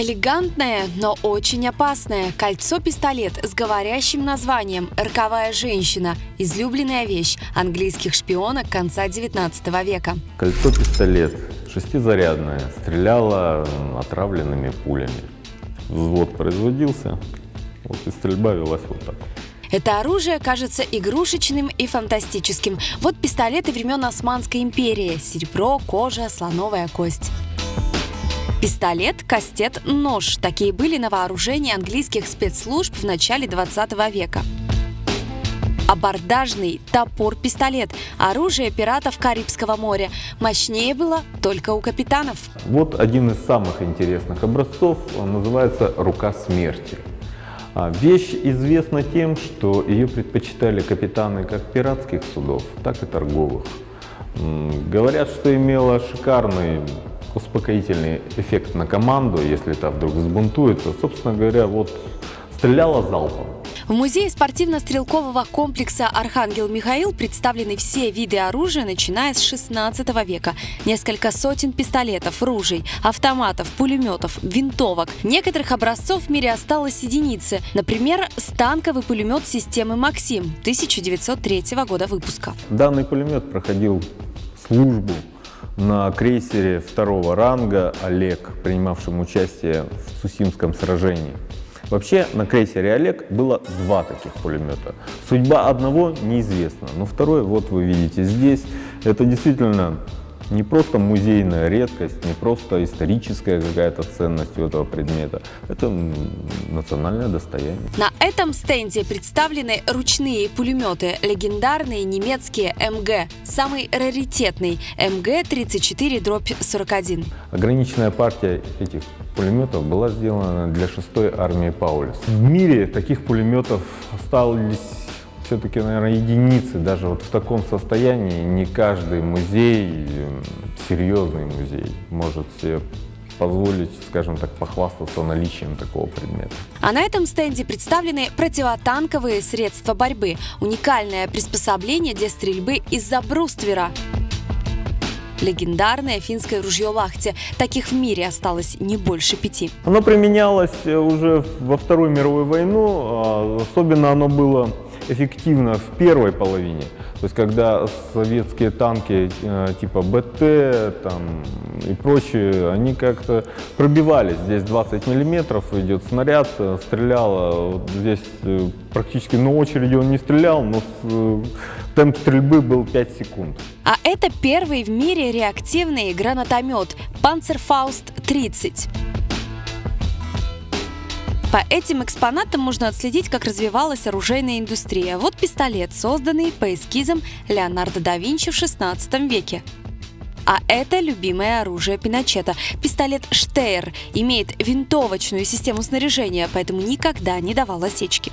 Элегантное, но очень опасное кольцо-пистолет с говорящим названием «Роковая женщина» – излюбленная вещь английских шпионок конца 19 века. Кольцо-пистолет шестизарядное, стреляло отравленными пулями. Взвод производился, и стрельба велась вот так. Это оружие кажется игрушечным и фантастическим. Вот пистолеты времен Османской империи – серебро, кожа, слоновая кость. Пистолет, кастет, нож – такие были на вооружении английских спецслужб в начале 20 века. Абордажный топор-пистолет – оружие пиратов Карибского моря. Мощнее было только у капитанов. Вот один из самых интересных образцов, он называется «Рука смерти». Вещь известна тем, что ее предпочитали капитаны как пиратских судов, так и торговых. Говорят, что имела шикарный успокоительный эффект на команду, если та вдруг взбунтуется. Собственно говоря, стреляла залпом. В музее спортивно-стрелкового комплекса «Архангел Михаил» представлены все виды оружия, начиная с 16 века. Несколько сотен пистолетов, ружей, автоматов, пулеметов, винтовок. Некоторых образцов в мире осталось единицы. Например, станковый пулемет системы «Максим» 1903 года выпуска. Данный пулемет проходил службу на крейсере второго ранга «Олег», принимавшем участие в Цусимском сражении. Вообще на крейсере «Олег» было два таких пулемета. Судьба одного неизвестна, но второй, вы видите здесь, это действительно не просто музейная редкость, не просто историческая какая-то ценность у этого предмета. Это национальное достояние. На этом стенде представлены ручные пулеметы, легендарные немецкие МГ, самый раритетный МГ-34/41. Ограниченная партия этих пулеметов была сделана для 6-й армии Паулюса. В мире таких пулеметов остались все-таки, наверное, единицы. Даже в таком состоянии не каждый музей, серьезный музей, может себе позволить, скажем так, похвастаться наличием такого предмета. А на этом стенде представлены противотанковые средства борьбы. Уникальное приспособление для стрельбы из-за бруствера. Легендарное финское ружье «Лахти». Таких в мире осталось не больше 5. Оно применялось уже во Вторую мировую войну. Особенно оно было эффективно в первой половине. То есть, когда советские танки типа БТ и прочие, они как-то пробивались. Здесь 20 миллиметров идет снаряд, стрелял. Здесь практически на очереди он не стрелял, но темп стрельбы был 5 секунд. А это первый в мире реактивный гранатомет «Панцерфауст-30». По этим экспонатам можно отследить, как развивалась оружейная индустрия. Вот пистолет, созданный по эскизам Леонардо да Винчи в XVI веке. А это любимое оружие Пиночета. Пистолет «Штейр» имеет винтовочную систему снаряжения, поэтому никогда не давал осечки.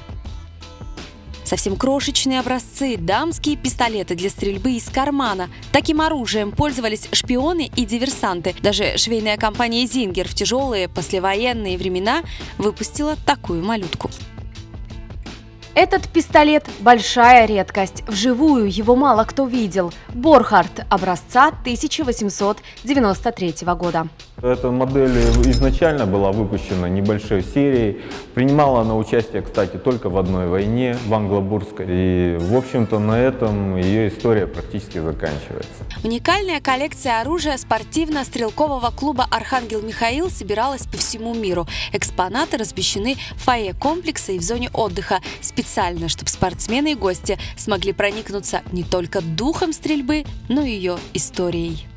Совсем крошечные образцы – дамские пистолеты для стрельбы из кармана. Таким оружием пользовались шпионы и диверсанты. Даже швейная компания «Зингер» в тяжелые послевоенные времена выпустила такую малютку. Этот пистолет – большая редкость. Вживую его мало кто видел. Борхард образца 1893 года. Эта модель изначально была выпущена небольшой серией. Принимала она участие, кстати, только в одной войне, в Англобургской. И, в общем-то, на этом ее история практически заканчивается. Уникальная коллекция оружия спортивно-стрелкового клуба «Архангел Михаил» собиралась по всему миру. Экспонаты размещены в фойе комплекса и в зоне отдыха. Специально, чтобы спортсмены и гости смогли проникнуться не только духом стрельбы, но и ее историей.